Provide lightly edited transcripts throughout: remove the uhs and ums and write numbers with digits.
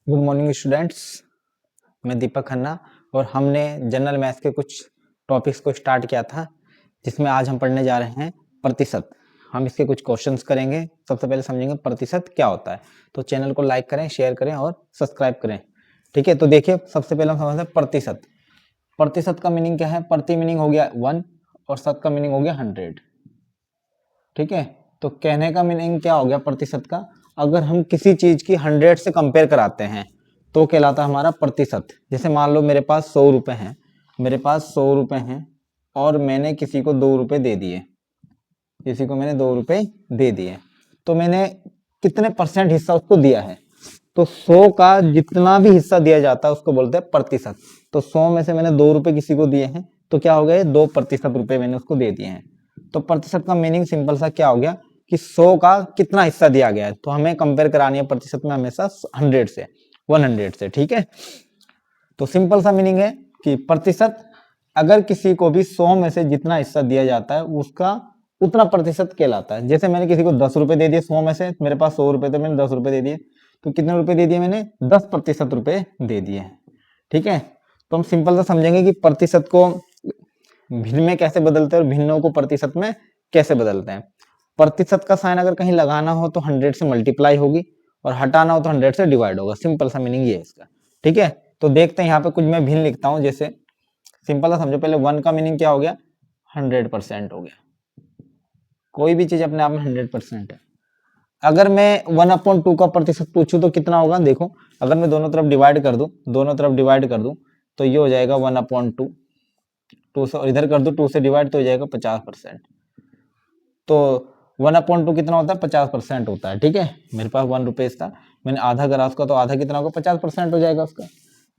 Good morning students, मैं दीपक खन्ना और हमने जनरल मैथ्स के कुछ टॉपिक्स को स्टार्ट किया था जिसमें आज हम पढ़ने जा रहे हैं प्रतिशत। हम इसके कुछ क्वेश्चंस करेंगे। सबसे पहले समझेंगे प्रतिशत क्या होता है। तो चैनल को लाइक करें, शेयर करें और सब्सक्राइब करें। ठीक है, तो देखिए सबसे पहले हम समझते हैं प्रतिशत। प्रतिशत का मीनिंग क्या है? प्रति मीनिंग हो गया 1 और शत का मीनिंग हो गया 100। ठीक है, तो कहने का मीनिंग क्या हो गया प्रतिशत का? अगर हम किसी चीज की 100 से कंपेयर कराते हैं तो कहलाता है हमारा प्रतिशत। जैसे मान लो मेरे पास 100 रुपए हैं, मेरे पास 100 रुपए हैं और मैंने किसी को 2 रुपए दे दिए, किसी को मैंने 2 रुपए दे दिए, तो मैंने कितने परसेंट हिस्सा उसको दिया है? तो 100 का जितना भी हिस्सा दिया जाता है उसको बोलते हैं प्रतिशत। तो 100 में से मैंने 2 रुपए किसी को दिए हैं तो क्या हो गए? 2% रुपए मैंने उसको दे दिए हैं। तो प्रतिशत का मीनिंग सिंपल सा क्या हो गया कि 100 का कितना हिस्सा दिया गया है। तो हमें कंपेयर करानी है प्रतिशत में हमेशा 100 से, 100 से। ठीक है, तो सिंपल सा मीनिंग है कि प्रतिशत अगर किसी को भी 100 में से जितना हिस्सा दिया जाता है उसका उतना प्रतिशत कहलाता है। जैसे मैंने किसी को 10 रुपए दे दिए 100 में से, मेरे पास 100 रुपए थे, मैंने 10 रुपए दे दिए, तो कितने रुपए दे दिए मैंने? 10% रुपए दे दिए हैं। ठीक है, तो हम सिंपल सा समझेंगे कि प्रतिशत को भिन्न में कैसे बदलते हैं और भिन्नों को प्रतिशत में कैसे बदलते हैं। प्रतिशत का साइन अगर कहीं लगाना हो तो 100 से मल्टीप्लाई होगी और हटाना हो तो 100 से डिवाइड होगा। सिंपल सा मीनिंग ये है इसका। ठीक है, तो देखते हैं यहाँ पे कुछ मैं भिन्न लिखता हूँ। जैसे सिंपल सा समझो, पहले 1 का मीनिंग क्या हो गया? 100% हो गया। कोई भी चीज अपने आप में 100% है। अगर मैं 1/2 का प्रतिशत पूछूं तो कितना होगा? देखो, अगर मैं दोनों तरफ डिवाइड कर दूं, दोनों तरफ डिवाइड कर दूं तो ये हो जाएगा 1/2। 2 से इधर कर दो, 2 से डिवाइड तो हो जाएगा 50%। तो 1/2 कितना होता है? 50% होता है। ठीक है, मेरे पास 1 रुपये था, मैंने आधा करा उसका, तो आधा कितना होगा? 50% हो जाएगा उसका।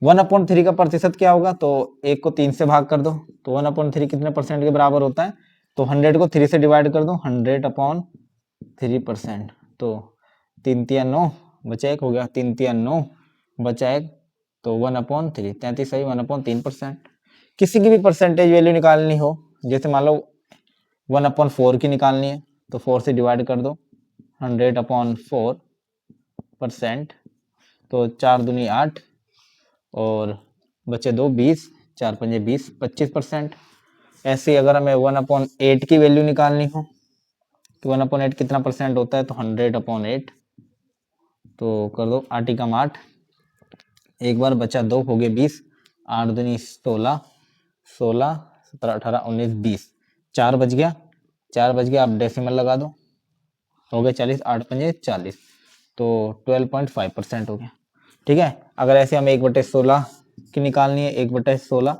1/3 का प्रतिशत क्या होगा? तो 1 को 3 से भाग कर दो, तो 1/3 कितने परसेंट के बराबर होता है? तो 100 को 3 से डिवाइड कर दो, 100/3%। तो 3 3 9 बचा 1 हो गया, 3 3 9 बचा 1, तो 1/3 33 सही 1/3%। किसी की भी परसेंटेज वैल्यू निकालनी हो, जैसे मान लो 1/4 की निकालनी है तो 4 से डिवाइड कर दो, 100/4%, तो 4 दूनी 8 और बचे 2 20, 4 पंजे 20, 25%। ऐसे अगर हमें 1/8 की वैल्यू निकालनी हो तो 1/8 कितना परसेंट होता है? तो 100/8, तो कर दो 8 × 8, एक बार बचा 2 हो गए 20, 8 दूनी 16, 16 17 18 19 20, 4 बच गया, 4 बच गया। आप डेसिमल लगा दो, हो गए 40, 8 पंजे 40, तो 12.5% हो गया। ठीक है, अगर ऐसे हमें 1/16 की निकालनी है, 1/16,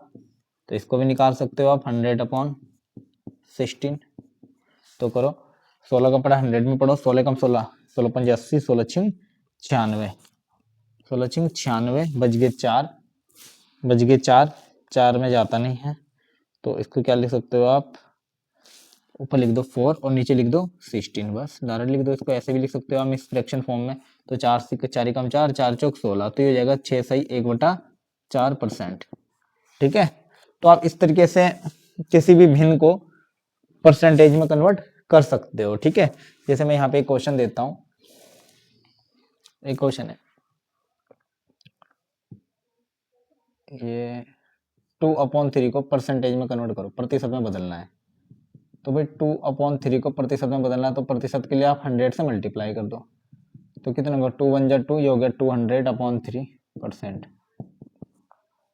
तो इसको भी निकाल सकते हो आप 100/16। तो करो, 16 का पढ़ा 100 में पढ़ो, 16 कम 16, 16 पंजे 80, 16 छिंग 96, 16 छिंग 96, बच गए 4, बच गए 4, 4 में जाता नहीं है, तो इसको क्या लिख सकते हो आप? ऊपर लिख दो 4 और नीचे लिख दो 16, बस डायरेक्ट लिख दो। इसको ऐसे भी लिख सकते हो हम इस फ्रैक्शन फॉर्म में, तो 4 से 4 कम 4, 4 चौक 16, तो ये हो जाएगा 6 सही 1/4%। ठीक है, तो आप इस तरीके से किसी भी भिन्न को परसेंटेज में कन्वर्ट कर सकते हो। ठीक है, जैसे मैं यहाँ पे एक क्वेश्चन देता हूँ, एक क्वेश्चन है ये 2/3 को परसेंटेज में कन्वर्ट करो, प्रतिशत में बदलना है। तो भाई 2/3 को प्रतिशत में बदलना है तो प्रतिशत के लिए आप 100 से मल्टीप्लाई कर दो, तो कितना होगा? 2 1 जा 2, ये हो गया 200/3%।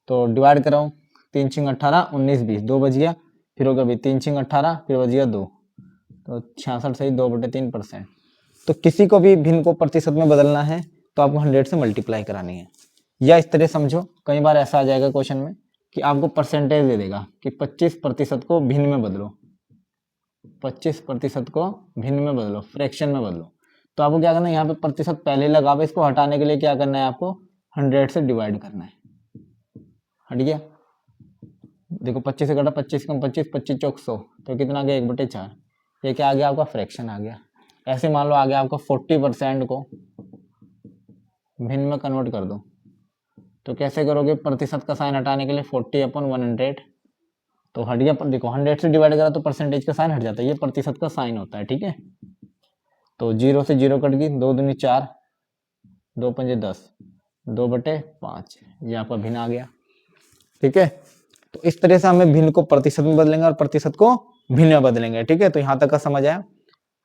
तो डिवाइड कराओ, 3 छिंग 18, 19 20, 2 बच गया, फिर हो गया 3 छिंग 18, फिर बच गया 2, तो 66 सही 2/3%। तो किसी को भी भिन्न को प्रतिशत में बदलना है तो आपको 100 से मल्टीप्लाई करानी है। या इस तरह समझो, कई बार ऐसा आ जाएगा क्वेश्चन में कि आपको परसेंटेज दे देगा कि 25% को भिन्न में बदलो, 25% को भिन्न में बदलो, फ्रैक्शन में बदलो। तो आपको क्या करना है? यहाँ पे प्रतिशत पहले लगा हुआ, इसको हटाने के लिए क्या करना है? आपको 100 से डिवाइड करना है। हट गया, देखो 25 से घटा 25 कम 25, 25 चौक 100, तो कितना आ गया? 1/4। ये क्या आ गया? आपका फ्रैक्शन आ गया। ऐसे मान लो आ गया आपका 40% को भिन्न में कन्वर्ट कर दो, तो कैसे करोगे? प्रतिशत का साइन हटाने के लिए 40/100, तो हट गया। देखो 100 से डिवाइड करा तो परसेंटेज का साइन हट जाता है, ये प्रतिशत का साइन होता है। ठीक है, तो 0 से 0 कट गई, 2 दूनी 4, 2 पंजे 10, 2/5, ये आपका भिन्न आ गया। ठीक है, तो इस तरह से हमें भिन्न को प्रतिशत में बदलेंगे और प्रतिशत को भिन्न में बदलेंगे। ठीक है, तो यहाँ तक का समझ आया।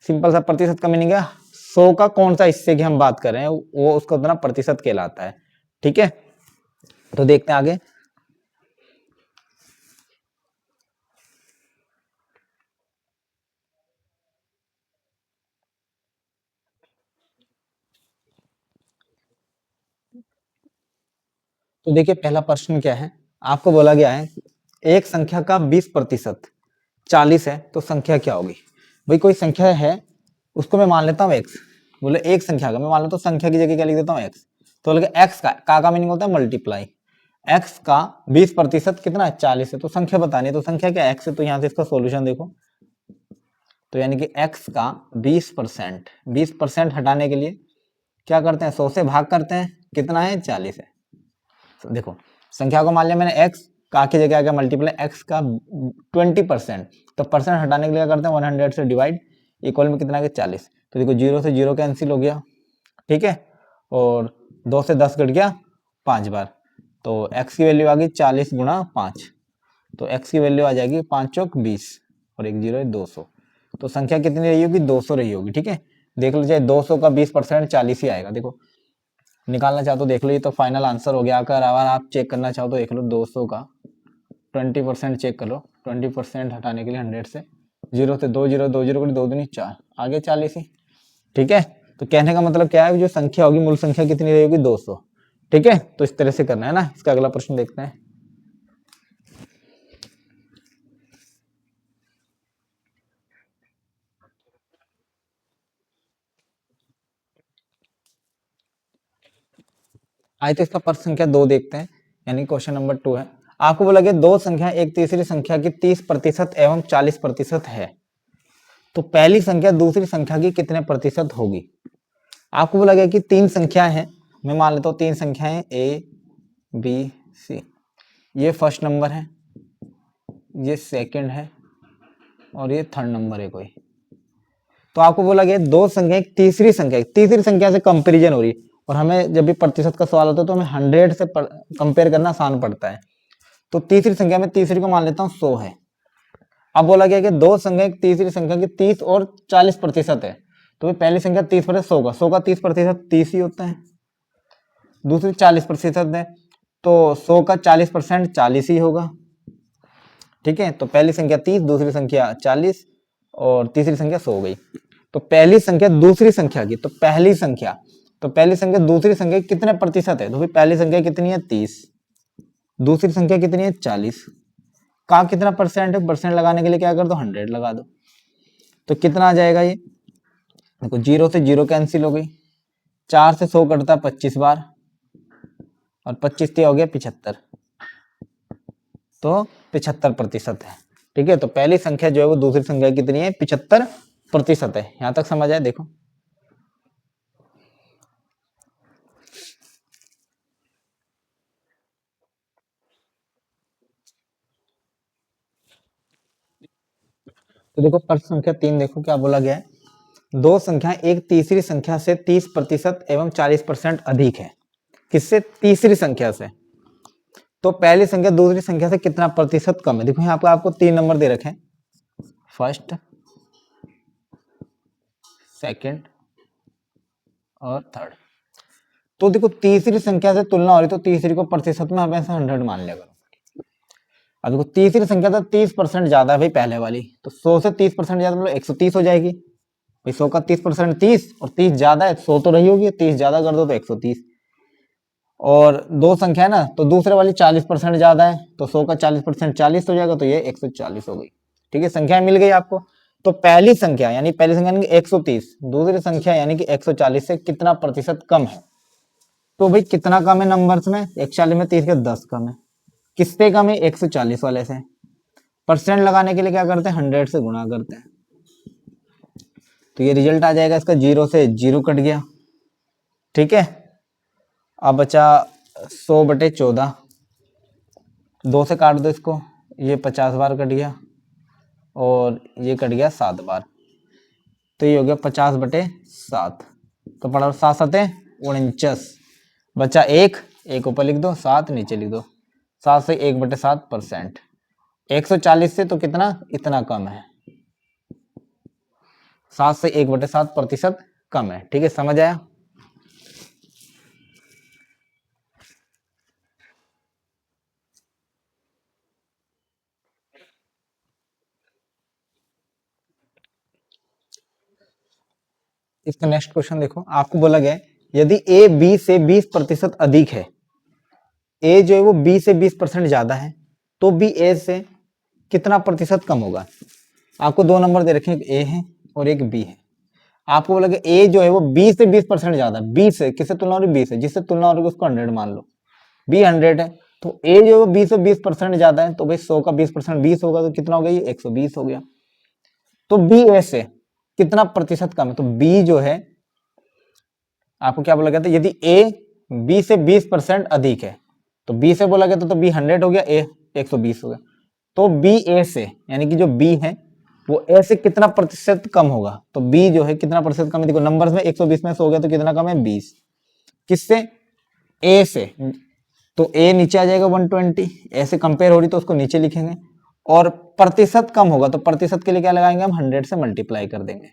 सिंपल सा प्रतिशत का मीनिंग है 100 का कौन सा हिस्से की हम बात कर रहे हैं वो उसका उतना प्रतिशत कहलाता है। ठीक है, तो देखते हैं आगे। तो देखिए पहला प्रश्न क्या है, आपको बोला गया है एक संख्या का 20% 40 है तो संख्या क्या होगी। भाई कोई संख्या है उसको मैं मान लेता हूँ x, बोले एक संख्या का मैं मान लेता हूँ, संख्या की जगह क्या लिख देता हूँ x। तो बोले x का मीनिंग होता है मल्टीप्लाई, x का 20% कितना है 40 है, तो संख्या बतानी है, तो संख्या क्या x है, तो यहाँ से इसका सोल्यूशन देखो। तो यानी कि x का 20% हटाने के लिए क्या करते हैं 100 से भाग करते हैं, कितना है 40 है। तो देखो संख्या को मान लिया मैंने x, का की जगह आ गया मल्टीप्लाई x का 20%, तो परसेंट हटाने के लिए क्या करते हैं 100 से डिवाइड, इक्वल में कितना आ गया 40। तो देखो 0 से 0 कैंसिल हो गया। ठीक है, और 2 से 10 कट गया 5 बार, तो x की वैल्यू आ गई 40 गुणा 5, तो x की वैल्यू आ जाएगी 5 चौक 20 और 1 0 है 200। तो संख्या कितनी रही होगी 200 रही होगी। ठीक है, देख लो चाहे 200 का 20% 40 ही आएगा। देखो निकालना चाहो तो देख लो, ये तो फाइनल आंसर हो गया। अगर आप चेक करना चाहो तो देख लो 200 का 20% चेक कर लो, 20% हटाने के लिए 100 से 0 से 2 0 2 0 को 2 दूनी 4 आगे 40 ही। ठीक है, तो कहने का मतलब क्या है, जो संख्या होगी मूल संख्या कितनी रहेगी 200। ठीक है, तो इस तरह से करना है ना। इसका अगला प्रश्न देखते हैं। आइए तो इसका प्रश्न संख्या 2 देखते हैं, यानी क्वेश्चन नंबर 2 है। आपको बोला गया दो संख्या एक तीसरी संख्या की 30% एवं 40% है, तो पहली संख्या दूसरी संख्या की कितने प्रतिशत होगी। आपको बोला गया कि तीन संख्या है, मैं मान लेता हूँ तीन संख्याएं ए बी सी, ये फर्स्ट नंबर है, ये सेकंड है और ये थर्ड नंबर है कोई। तो आपको बोला गया दो संख्या एक तीसरी संख्या से कंपैरिजन हो रही है, और हमें जब भी प्रतिशत का सवाल होता है तो हमें 100 से कंपेयर करना आसान पड़ता है। तो तीसरी संख्या में तीसरी को मान लेता हूँ 100 है। अब बोला गया कि दो संख्या एक तीसरी संख्या की 30 और 40% है, तो पहली संख्या 30% 100 का 30% 30 ही होता है, दूसरी 40% है तो 100 का 40% 40 ही होगा। ठीक है, तो पहली संख्या 30, दूसरी संख्या 40 और तीसरी संख्या 100 हो गई। तो पहली संख्या दूसरी संख्या की, तो पहली संख्या दूसरी संख्या की कितने प्रतिशत है, तो भाई पहली संख्या कितनी है 30, दूसरी संख्या कितनी है 40, का कितना परसेंट है, परसेंट लगाने के लिए क्या कर दो 100 लगा दो। तो कितना आ जाएगा ये, देखो 0 से 0 कैंसिल हो गई, 4 से 100 कटता 25 बार और 25 हो गया 75, तो 75% है। ठीक है, तो पहली संख्या जो है वो दूसरी संख्या कितनी है 75% है। यहां तक समझ आए। देखो तो देखो प्रश्न संख्या 3 देखो क्या बोला गया है, दो संख्या एक तीसरी संख्या से 30% एवं 40% अधिक है, किससे, तीसरी संख्या से। तो पहली संख्या दूसरी संख्या से कितना प्रतिशत कम है। देखो यहाँ पे आपको 3 नंबर दे रखे हैं, फर्स्ट सेकंड और थर्ड। तो देखो तीसरी संख्या से तुलना हो रही, तो तीसरी को प्रतिशत में हमेशा 100 मान लिया करो। अब देखो तीसरी संख्या तो 30% ज्यादा है भाई पहले वाली, तो 100 से 30% ज्यादा मतलब 130 हो जाएगी भाई। 100 का 30% 30 और 30 ज्यादा है, 100 तो रही होगी, 30 ज्यादा कर दो तो 130। और दो संख्या है ना, तो दूसरे वाली 40% ज्यादा है, तो 100 का 40% 40 हो जाएगा, तो ये 140 हो गई। ठीक है, संख्या मिल गई आपको। तो पहली संख्या यानी 130, दूसरी संख्या यानी कि 140 से कितना प्रतिशत कम है। तो भाई कितना कम है नंबर्स में, 140 में 30 के 10 कम है, किससे कम है 140 वाले से। परसेंट लगाने के लिए क्या करते हैं 100 से गुणा करते हैं, तो ये रिजल्ट आ जाएगा इसका 0 से 0 कट गया। ठीक है, अब बचा 100/14, 2 से काट दो इसको, ये 50 बार कट गया और ये कट गया 7 बार, तो ये हो गया 50/7। तो पढ़ो 7 7 49, बचा एक, एक ऊपर लिख दो, 7 नीचे लिख दो। 7 से 1/7%। 140 से तो कितना, इतना कम है। 7 से 1/7% कम है। ठीक है, समझ आया। इसका नेक्स्ट क्वेश्चन देखो, आपको बोला गया यदि ए बी से 20% अधिक है, ए जो है वो बी से 20% ज्यादा है, तो बी ए से कितना प्रतिशत कम होगा। आपको दो नंबर दे रखे हैं, एक ए है और एक बी है। आपको बोला कि ए जो है वो बी से 20% ज्यादा, बी से किससे तुलना हो रही, बी से, जिससे तुलना हो रही है उसको 100 मान लो, बी 100 है, तो ए जो है वो बी से 20% ज्यादा है, तो भाई 100 का 20% 20 होगा, तो कितना हो गया, ये 120 हो गया। तो बी ए से कितना प्रतिशत कम है, तो बी जो है, आपको क्या बोला गया था, यदि ए बी से 20% अधिक है, तो बी से बोला गया तो बी 100 हो गया, ए 120 हो गया। तो बी ए से, यानी कि जो बी है वो ए से कितना प्रतिशत कम होगा, तो बी जो है कितना प्रतिशत कम है, देखो नंबर्स में 120 में से हो गया तो कितना कम है, 20। किससे, ए से, तो ए नीचे आ जाएगा 120, ए से कंपेयर हो रही तो उसको नीचे लिखेंगे, और प्रतिशत कम होगा तो प्रतिशत के लिए क्या लगाएंगे, हम 100 से मल्टीप्लाई कर देंगे,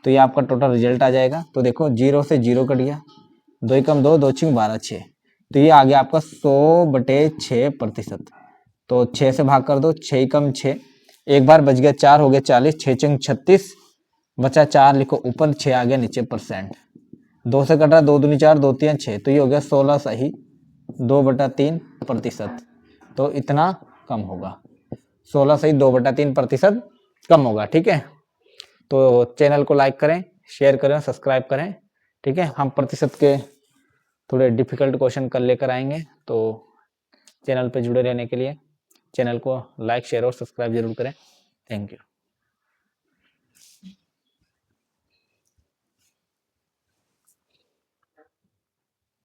तो ये आपका टोटल रिजल्ट आ जाएगा। तो देखो 0 से 0 कट गया, 2 कम 2, 2 छिंग 12, 6, तो ये आ गया आपका 100/6%। तो 6 से भाग कर दो, 6 कम 6, एक बार बच गया 4, हो गया 40, 6 छिंग 36, बचा 4, लिखो ऊपर, 6 आ गया नीचे परसेंट। 2 से कट रहा, 2 दूनी 4, 2 3 6, तो ये हो गया 16 सही 2/3%। तो इतना कम होगा, 16 सही 2/3% कम होगा। ठीक है, तो चैनल को लाइक करें, शेयर करें, सब्सक्राइब करें। ठीक है, हम प्रतिशत के थोड़े डिफिकल्ट क्वेश्चन कल लेकर आएंगे, तो चैनल पर जुड़े रहने के लिए चैनल को लाइक, शेयर और सब्सक्राइब जरूर करें। Thank you.